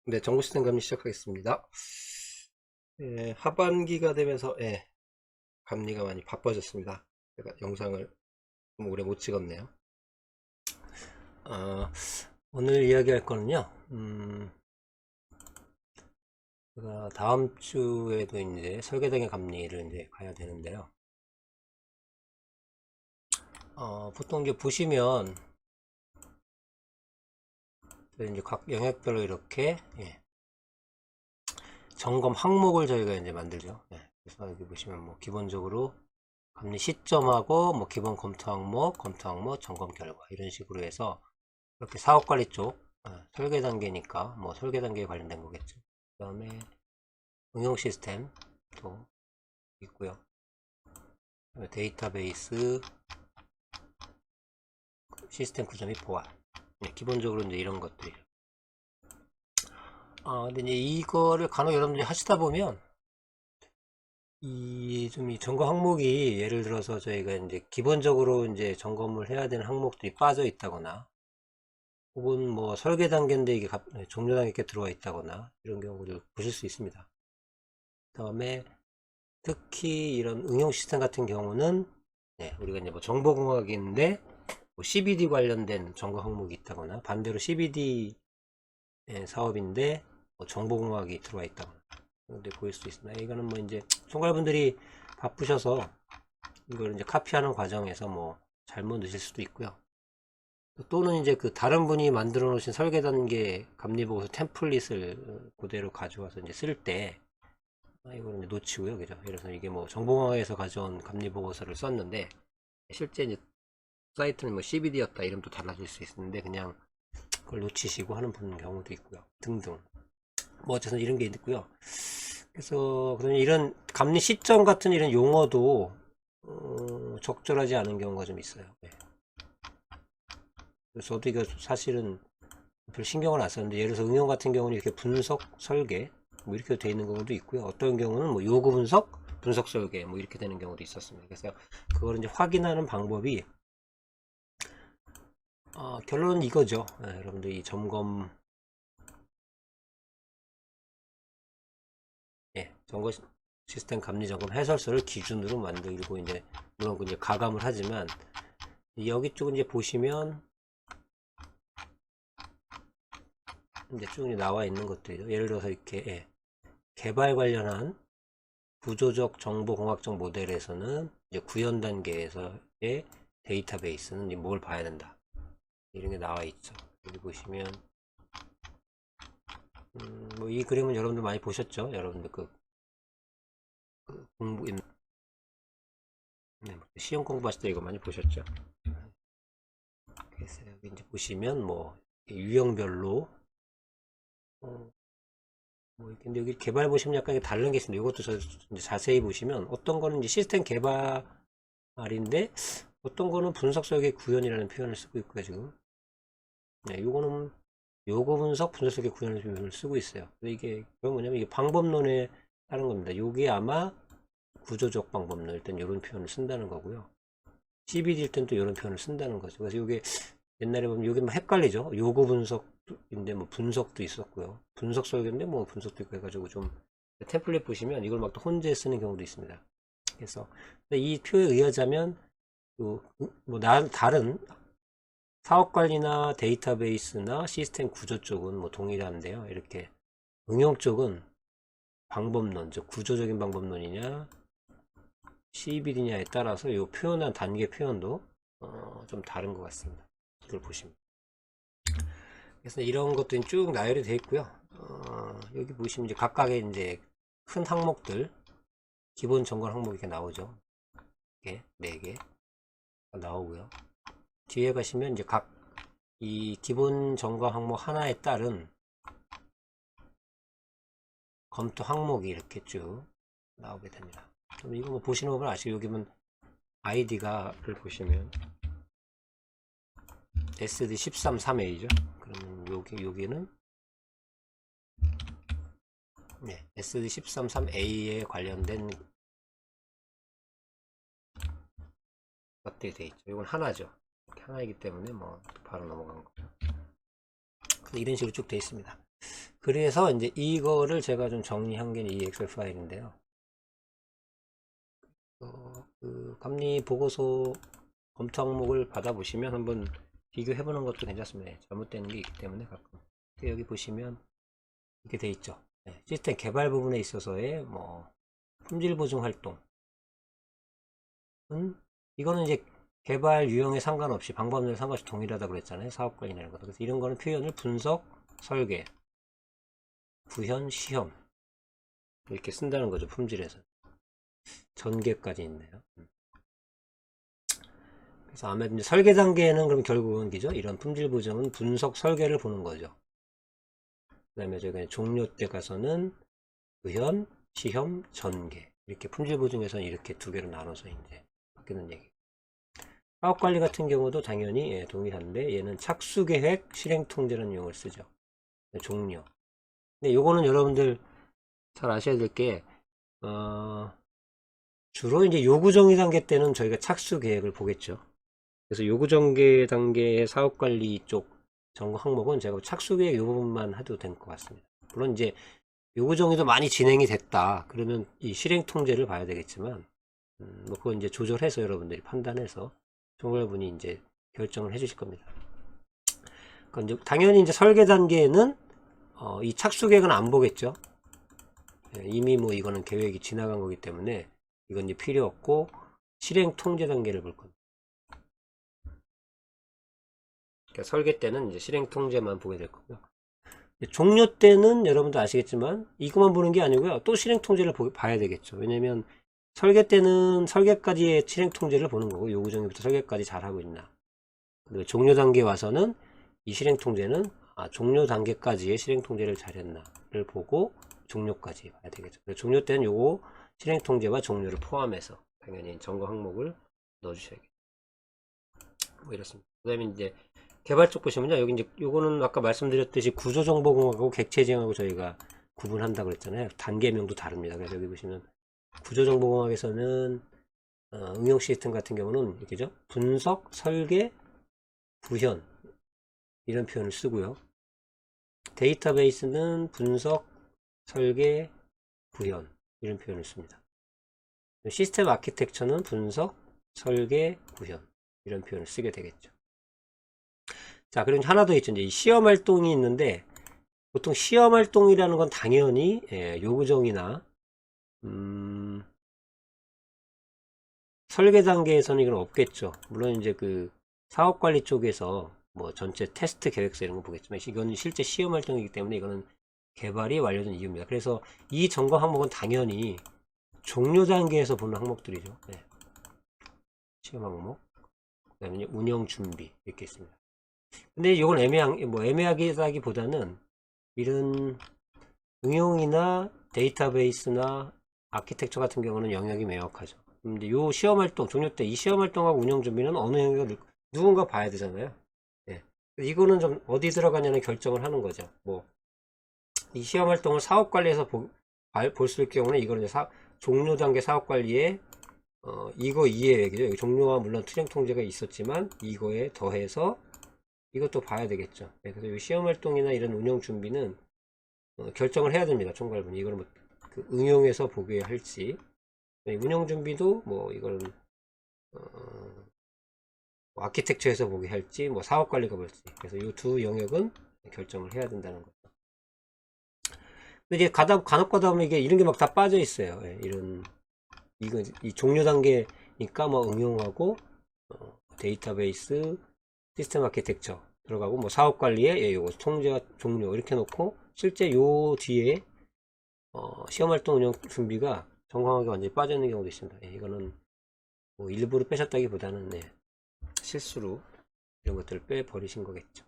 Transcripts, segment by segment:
네, 정보 시스템 감리 시작하겠습니다. 하반기가 되면서 감리가 많이 바빠졌습니다. 제가 영상을 좀 오래 못 찍었네요. 어, 오늘 이야기할 거는요. 제가 다음 주에도 이제 설계당의 감리를 이제 가야 되는데요. 보통 이제 보시면 이제 각 영역별로 이렇게 점검 항목을 저희가 이제 만들죠. 그래서 여기 보시면 뭐 기본적으로 감리 시점하고 뭐 기본 검토 항목, 점검 결과 이런 식으로 해서 이렇게 사업관리 쪽 설계 단계니까 뭐 설계 단계에 관련된 거겠죠. 그 다음에 응용 시스템도 있고요. 데이터베이스 시스템 구조 및 보안. 기본적으로 이제 이런 것들이. 근데 이제 이거를 간혹 여러분들이 하시다 보면 이 점검 항목이 예를 들어서 저희가 이제 기본적으로 이제 점검을 해야 되는 항목들이 빠져 있다거나 혹은 뭐 설계 단계인데 이게 종료 단계에 들어와 있다거나 이런 경우를 보실 수 있습니다. 다음에 특히 이런 응용 시스템 같은 경우는 우리가 이제 뭐 정보공학인데 뭐 CBD 관련된 점검 항목이 있다거나 반대로 CBD 사업인데 뭐 정보공학이 들어와 있다거나 그런데 보일 수 있습니다. 이거는 뭐 이제 총괄분들이 바쁘셔서 이걸 이제 카피하는 과정에서 뭐 잘못 넣으실 수도 있고요. 또는 이제 그 다른 분이 만들어 놓으신 설계 단계 감리보고서 템플릿을 그대로 가져와서 이제 쓸 때 이거는 이제 놓치고요. 그죠? 그래서 이게 뭐 정보공학에서 가져온 감리보고서를 썼는데 실제 이제 사이트는 뭐 CBD였다 이름도 달라질 수 있는데 그냥 그걸 놓치시고 하는 분 경우도 있고요. 등등. 뭐 어쨌든 이런 게 있고요. 그래서 그러면 이런 감리 시점 같은 이런 용어도 적절하지 않은 경우가 좀 있어요. 그래서 저도 이거 사실은 별 신경을 안 썼는데 예를 들어서 응용 같은 경우는 이렇게 분석 설계 뭐 이렇게 되어 있는 경우도 있고요. 어떤 경우는 뭐 요구 분석, 분석 설계 뭐 이렇게 되는 경우도 있었습니다. 그래서 그걸 이제 확인하는 방법이 결론은 이거죠. 여러분들 이 점검 점검 시스템 감리 점검 해설서를 기준으로 만들고 이제 물론 이제 가감을 하지만 여기 쪽은 이제 보시면 이제 쭉 나와 있는 것들이죠. 예를 들어서 이렇게 개발 관련한 구조적 정보공학적 모델에서는 이제 구현 단계에서의 데이터베이스는 뭘 봐야 된다. 이런 게 나와 있죠. 여기 보시면 뭐 이 그림은 여러분들 많이 보셨죠? 여러분들 그 공부 시험 공부하실 때 이거 많이 보셨죠? 그래서 여기 이제 보시면 뭐 유형별로 뭐 근데 여기 개발 보시면 약간 다른 게 있습니다. 이것도 이제 자세히 보시면 어떤 거는 이제 시스템 개발인데 어떤 거는 분석 설계 구현이라는 표현을 쓰고 있고요 지금. 요거는 요구 분석 분석 설계 구현을 표현을 쓰고 있어요. 이게 그건 뭐냐면 이게 방법론에 따른 겁니다. 요게 아마 구조적 방법론일 땐 이런 표현을 쓴다는 거고요. CBD일 땐 또 이런 표현을 쓴다는 거죠. 그래서 이게 옛날에 보면 이게 뭐 헷갈리죠. 요구 분석인데 뭐 분석도 있었고요. 분석 설계인데 뭐 분석도 있고 해가지고 좀 템플릿 보시면 이걸 막 또 혼재 쓰는 경우도 있습니다. 그래서 이 표에 의하자면 뭐 다른 사업 관리나 데이터베이스나 시스템 구조 쪽은 뭐 동일한데요. 이렇게 응용 쪽은 방법론, 즉 구조적인 방법론이냐 CBD냐에 따라서 이 표현한 단계 표현도 좀 다른 것 같습니다. 이걸 보시면. 그래서 이런 것들이 쭉 나열이 되어 있고요. 여기 보시면 이제 각각의 이제 큰 항목들, 기본 점검 항목이 이렇게 나오죠. 이렇게 4개 나오고요. 뒤에 가시면 이제 각 이 기본 점검 항목 하나에 따른 검토 항목이 이렇게 쭉 나오게 됩니다. 그럼 이거 뭐 보시는 법을 아시고 여기면 아이디가를 보시면 SD133A죠. 그러면 여기는 SD133A에 관련된 것들이 되어 있죠. 이건 하나죠. 하나이기 때문에 뭐 바로 넘어간 거죠. 이런 식으로 쭉 되어 있습니다. 그래서 이제 이거를 제가 좀 정리한 게 이 엑셀 파일인데요. 그 감리 보고서 검토 항목을 받아보시면 한번 비교해보는 것도 괜찮습니다. 잘못되는 게 있기 때문에 가끔. 여기 보시면 이렇게 돼 있죠. 시스템 개발 부분에 있어서의 뭐 품질 보증 활동. 이거는 이제 개발 유형에 상관없이 방법론에 상관없이 동일하다 그랬잖아요. 사업 관리라는 거. 그래서 이런 거는 표현을 분석, 설계, 구현, 시험 이렇게 쓴다는 거죠. 품질에서. 전개까지 있네요. 그래서 아무래도 이제 설계 단계는 그럼 결국은 기죠. 이런 품질 보증은 분석, 설계를 보는 거죠. 그 다음에 저기 종료 때 가서는 구현, 시험, 전개 이렇게 품질 보증에서는 이렇게 두 개로 나눠서 이제 바뀌는 얘기. 사업 관리 같은 경우도 당연히 동일한데 얘는 착수 계획, 실행 통제라는 용어를 쓰죠. 종료. 근데 요거는 여러분들 잘 아셔야 될 게 주로 이제 요구 정의 단계 때는 저희가 착수 계획을 보겠죠. 그래서 요구 정의 단계의 사업 관리 쪽 점검 항목은 제가 착수 계획 요 부분만 해도 될 것 같습니다. 물론 이제 요구 정의도 많이 진행이 됐다. 그러면 이 실행 통제를 봐야 되겠지만 뭐 그건 이제 조절해서 여러분들이 판단해서 총괄분이 이제 결정을 해주실 겁니다. 그러니까 이제 당연히 이제 설계 단계에는 이 착수 계획은 안 보겠죠. 이미 뭐 이거는 계획이 지나간 거기 때문에 이건 이제 필요 없고 실행 통제 단계를 볼 겁니다. 그러니까 설계 때는 이제 실행 통제만 보게 될 거고요. 종료 때는 여러분도 아시겠지만 이것만 보는 게 아니고요. 또 실행 통제를 봐야 되겠죠. 왜냐면 설계 때는 설계까지의 실행 통제를 보는 거고 요구 정의부터 설계까지 잘하고 있나. 그리고 종료 단계에 와서는 이 실행 통제는 종료 단계까지의 실행 통제를 잘했나를 보고 종료까지 봐야 되겠죠. 종료 때는 요거 실행 통제와 종료를 포함해서 당연히 점검 항목을 넣어주셔야겠죠. 뭐 이렇습니다. 그 다음에 이제 개발 쪽 보시면요. 여기 이제 요거는 아까 말씀드렸듯이 구조정보공학하고 객체지향하고 저희가 구분한다고 그랬잖아요. 단계명도 다릅니다. 그래서 여기 보시면 구조정보공학에서는 응용 시스템 같은 경우는 이렇게죠. 분석, 설계, 구현 이런 표현을 쓰고요. 데이터베이스는 분석, 설계, 구현 이런 표현을 씁니다. 시스템 아키텍처는 분석, 설계, 구현 이런 표현을 쓰게 되겠죠. 자, 그리고 하나 더 있죠. 이제 시험 활동이 있는데 보통 시험 활동이라는 건 당연히 요구정의나 설계 단계에서는 이건 없겠죠. 물론 이제 그 사업관리 쪽에서 뭐 전체 테스트 계획서 이런 거 보겠지만 이건 실제 시험 활동이기 때문에 이거는 개발이 완료된 이유입니다. 그래서 이 점검 항목은 당연히 종료 단계에서 보는 항목들이죠. 시험 항목, 그 다음에 운영 준비 이렇게 있습니다. 근데 이건 애매하기보다는 이런 응용이나 데이터베이스나 아키텍처 같은 경우는 영역이 명확하죠. 근데 요 시험 활동, 종료 때 이 시험 활동하고 운영 준비는 어느 영역을 누군가 봐야 되잖아요. 이거는 좀 어디 들어가냐는 결정을 하는 거죠. 뭐 이 시험 활동을 사업 관리에서 볼 수 있을 경우는 이거는 이제 종료 단계 사업 관리에 이거 이해 얘기죠. 여기 종료와 물론 투쟁 통제가 있었지만 이거에 더해서 이것도 봐야 되겠죠. 그래서 이 시험 활동이나 이런 운영 준비는 결정을 해야 됩니다. 총괄분이 이걸 뭐 그 응용해서 보게 할지 운영 준비도 뭐 이걸 뭐 아키텍처에서 보게 할지 뭐 사업 관리가 볼지 그래서 이 두 영역은 결정을 해야 된다는 거죠. 근데 이제 간혹 가다 보면 이게 이런 게 막 다 빠져 있어요. 이런 이 종료 단계니까 뭐 응용하고 데이터베이스 시스템 아키텍처 들어가고 뭐 사업 관리에 요거 통제와 종료 이렇게 놓고 실제 요 뒤에 시험 활동 운영 준비가 정확하게 완전히 빠져 있는 경우도 있습니다. 이거는 뭐 일부러 빼셨다기보다는 실수로 이런 것들을 빼 버리신 거겠죠.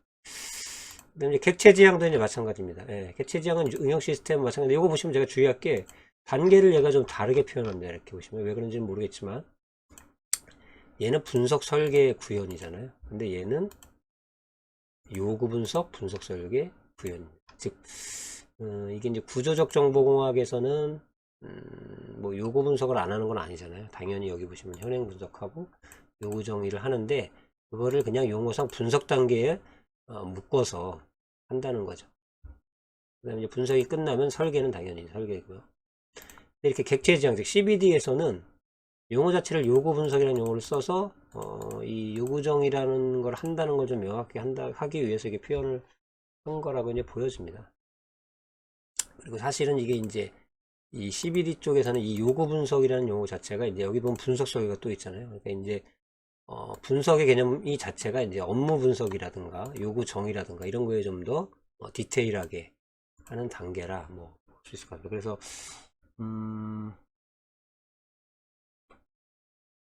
그다음에 객체 지향도 이제 마찬가지입니다. 객체 지향은 응용 시스템 마찬가지. 이거 보시면 제가 주의할 게 단계를 얘가 좀 다르게 표현합니다. 이렇게 보시면 왜 그런지는 모르겠지만 얘는 분석, 설계, 구현이잖아요. 근데 얘는 요구 분석, 분석, 설계, 구현. 즉 이게 이제 구조적 정보공학에서는 뭐 요구 분석을 안 하는 건 아니잖아요. 당연히 여기 보시면 현행 분석하고 요구 정의를 하는데 그거를 그냥 용어상 분석 단계에 묶어서 한다는 거죠. 그다음에 이제 분석이 끝나면 설계는 당연히 설계고요. 이렇게 객체 지향, 즉 CBD에서는 용어 자체를 요구 분석이라는 용어를 써서 이 요구정의라는 걸 한다는 걸 좀 명확히 하기 위해서 이게 표현을 한 거라고 이제 보여집니다. 그리고 사실은 이게 이제 이 CBD 쪽에서는 이 요구 분석이라는 용어 자체가 이제 여기 보면 분석 설계가 또 있잖아요. 그러니까 이제 분석의 개념이 자체가 이제 업무 분석이라든가 요구 정의라든가 이런 거에 좀 더 디테일하게 하는 단계라 뭐 볼 수 있을 것 같아요. 그래서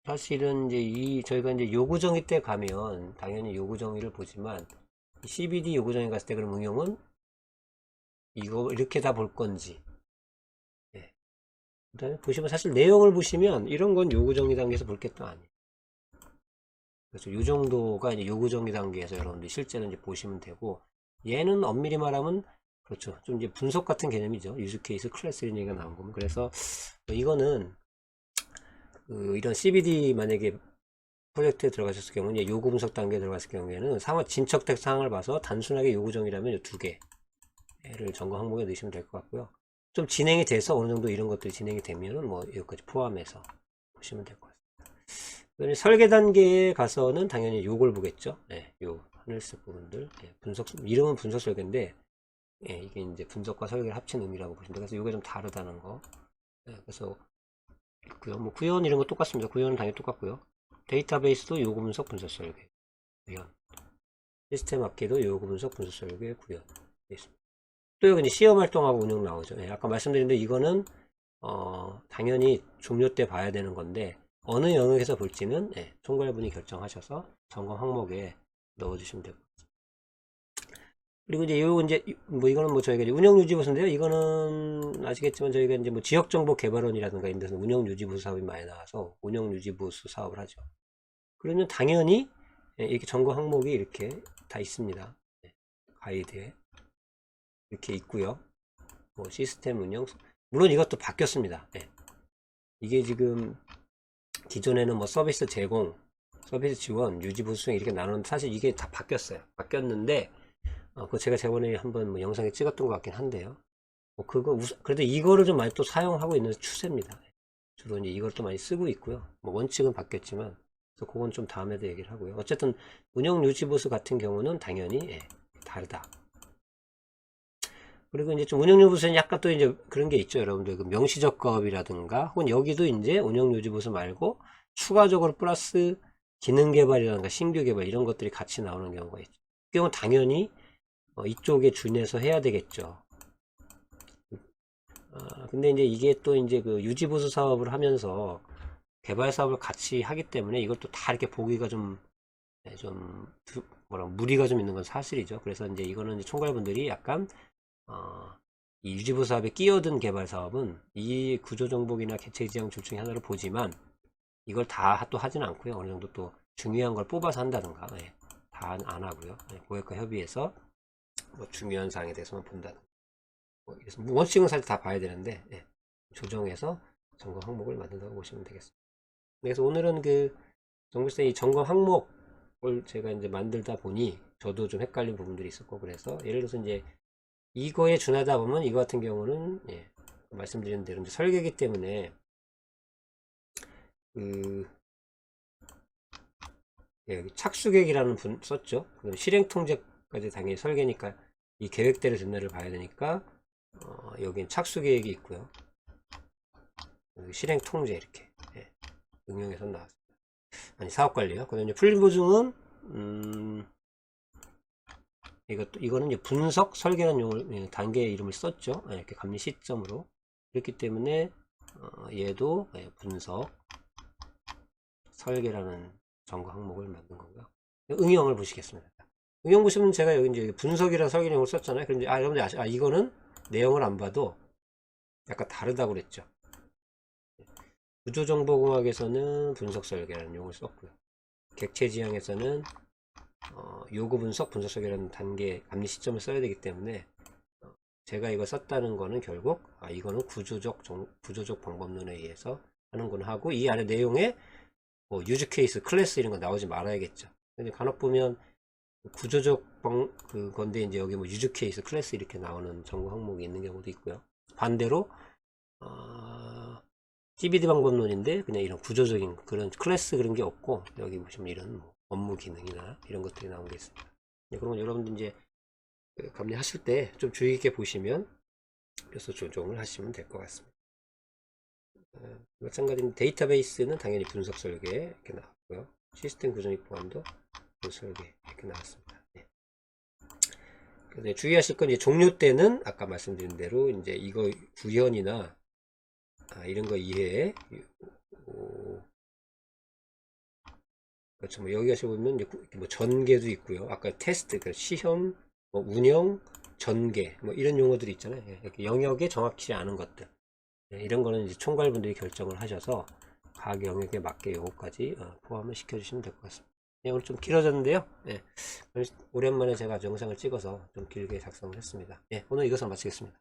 사실은 이제 저희가 이제 요구 정의 때 가면 당연히 요구 정의를 보지만 CBD 요구 정의 갔을 때 그럼 응용은 이거 이렇게 다 볼 건지. 예. 그다음에 보시면 사실 내용을 보시면 이런 건 요구 정의 단계에서 볼 게 또 아니에요. 그래서 이 정도가 이제 요구 정의 단계에서 여러분들 실제로 이제 보시면 되고, 얘는 엄밀히 말하면 그렇죠. 좀 이제 분석 같은 개념이죠. 유즈 케이스, 클래스 이런 얘기가 나온 거면. 그래서 이거는 이런 CBD 만약에 프로젝트에 들어가셨을 경우는 이제 요구 분석 단계에 들어갔을 경우에는 상호 진척된 상황을 봐서 단순하게 요구 정의라면 이 두 개를 점검 항목에 넣으시면 될 것 같고요. 좀 진행이 돼서 어느 정도 이런 것들이 진행이 되면은 뭐 여기까지 포함해서 보시면 될 것 같습니다. 설계 단계에 가서는 당연히 요걸 보겠죠. 네, 요 하늘색 부분들. 네, 분석, 이름은 분석 설계인데, 네, 이게 이제 분석과 설계를 합친 의미라고 보시면 돼요. 그래서 이게 좀 다르다는 거. 네, 그래서 있고요. 뭐 구현 이런 거 똑같습니다. 구현은 당연히 똑같고요. 데이터베이스도 요구 분석 분석 설계 구현. 시스템 업계도 요구 분석 분석 설계 구현. 있습니다. 또 여기 이제 시험 활동하고 운영 나오죠. 네, 아까 말씀드린 대로 이거는 당연히 종료 때 봐야 되는 건데 어느 영역에서 볼지는 총괄분이 결정하셔서 점검 항목에 넣어주시면 되고. 그리고 이제 뭐 이거는 뭐 저희가 이제 운영유지부서인데요. 이거는 아시겠지만 저희가 이제 뭐 지역정보 개발원이라든가 이런 데서 운영유지부수 사업이 많이 나와서 운영유지부수 사업을 하죠. 그러면 당연히 이렇게 점검 항목이 이렇게 다 있습니다. 가이드에 이렇게 있고요. 뭐 시스템 운영, 물론 이것도 바뀌었습니다. 이게 지금 기존에는 뭐 서비스 제공, 서비스 지원, 유지 보수성 이렇게 나누는데 사실 이게 다 바뀌었어요. 바뀌었는데 그거 제가 저번에 한번 뭐 영상에 찍었던 것 같긴 한데요. 그래도 이거를 좀 많이 또 사용하고 있는 추세입니다. 주로 이제 이걸 또 많이 쓰고 있고요. 뭐 원칙은 바뀌었지만 그래서 그건 좀 다음에도 얘기를 하고요. 어쨌든 운영 유지 보수 같은 경우는 당연히 다르다. 그리고 이제 좀 운영유지보수는 약간 또 이제 그런 게 있죠. 여러분들 그 명시적법이라든가 혹은 여기도 이제 운영유지보수 말고 추가적으로 플러스 기능 개발이라든가 신규 개발 이런 것들이 같이 나오는 경우가 있죠. 그 경우는 당연히 이쪽에 준해서 해야 되겠죠. 근데 이제 이게 또 이제 그 유지보수 사업을 하면서 개발 사업을 같이 하기 때문에 이걸 또 다 이렇게 보기가 무리가 좀 있는 건 사실이죠. 그래서 이제 이거는 이제 총괄분들이 약간 이 유지보수 사업에 끼어든 개발 사업은 이 구조정복이나 객체지향 둘 중에 하나를 보지만 이걸 다 또 하진 않고요. 어느 정도 또 중요한 걸 뽑아서 한다든가 다 안 하고요. 고객과 협의해서 뭐 중요한 사항에 대해서만 본다든가 그래서 원칙은 사실 다 봐야 되는데 조정해서 점검 항목을 만든다고 보시면 되겠습니다. 그래서 오늘은 그 정부세 이 점검 항목을 제가 이제 만들다 보니 저도 좀 헷갈린 부분들이 있었고 그래서 예를 들어서 이제 이거에 준하다 보면 이거 같은 경우는 말씀드린 대로 이제 설계이기 때문에 착수계획이라는 분 썼죠. 그럼 실행통제까지 당연히 설계니까 이 계획대로 전날을 봐야 되니까 여긴 착수계획이 있고요. 실행통제 이렇게 응용해서 나왔습니다. 아니 사업관리요. 그다음에 이제 풀보증은 이거는 이제 분석 설계라는 용을 단계 이름을 썼죠. 이렇게 감리 시점으로 그렇기 때문에 얘도 분석 설계라는 점검 항목을 만든 거고요. 응용을 보시겠습니다. 응용 보시면 제가 여기 이제 분석이라는 설계 내용을 썼잖아요. 그런데 여러분들 이거는 내용을 안 봐도 약간 다르다고 그랬죠. 구조정보공학에서는 분석 설계라는 용어를 썼고요. 객체지향에서는 요구 분석, 분석 설계라는 단계 감리 시점을 써야 되기 때문에 제가 이거 썼다는 거는 결국 이거는 구조적 방법론에 의해서 하는구나 하고 이 안에 내용에 뭐 유즈 케이스, 클래스 이런 거 나오지 말아야겠죠. 근데 간혹 보면 구조적 건데 이제 여기 뭐 유즈 케이스, 클래스 이렇게 나오는 전공 항목이 있는 경우도 있고요. 반대로 CBD 방법론인데 그냥 이런 구조적인 그런 클래스 그런 게 없고 여기 보시면 이런 뭐 업무 기능이나 이런 것들이 나온 게 있습니다. 그런 건 여러분들 이제 감리하실 때 좀 주의 깊게 보시면 그래서 조정을 하시면 될 것 같습니다. 마찬가지로 데이터베이스는 당연히 분석 설계 이렇게 나왔고요. 시스템 구조 및 보안도 분석 설계 이렇게 나왔습니다. 네. 그래서 주의하실 건 이제 종료 때는 아까 말씀드린 대로 이제 이거 구현이나 이런 거 이해해. 그렇죠. 뭐 여기 가서 보면 이제 뭐 전개도 있고요. 아까 테스트, 그 시험, 뭐 운영, 전개, 뭐 이런 용어들이 있잖아요. 이렇게 영역에 정확히 아는 것들. 이런 거는 이제 총괄분들이 결정을 하셔서 각 영역에 맞게 요거까지 포함을 시켜주시면 될 것 같습니다. 오늘 좀 길어졌는데요. 오랜만에 제가 영상을 찍어서 좀 길게 작성을 했습니다. 오늘 이것을 마치겠습니다.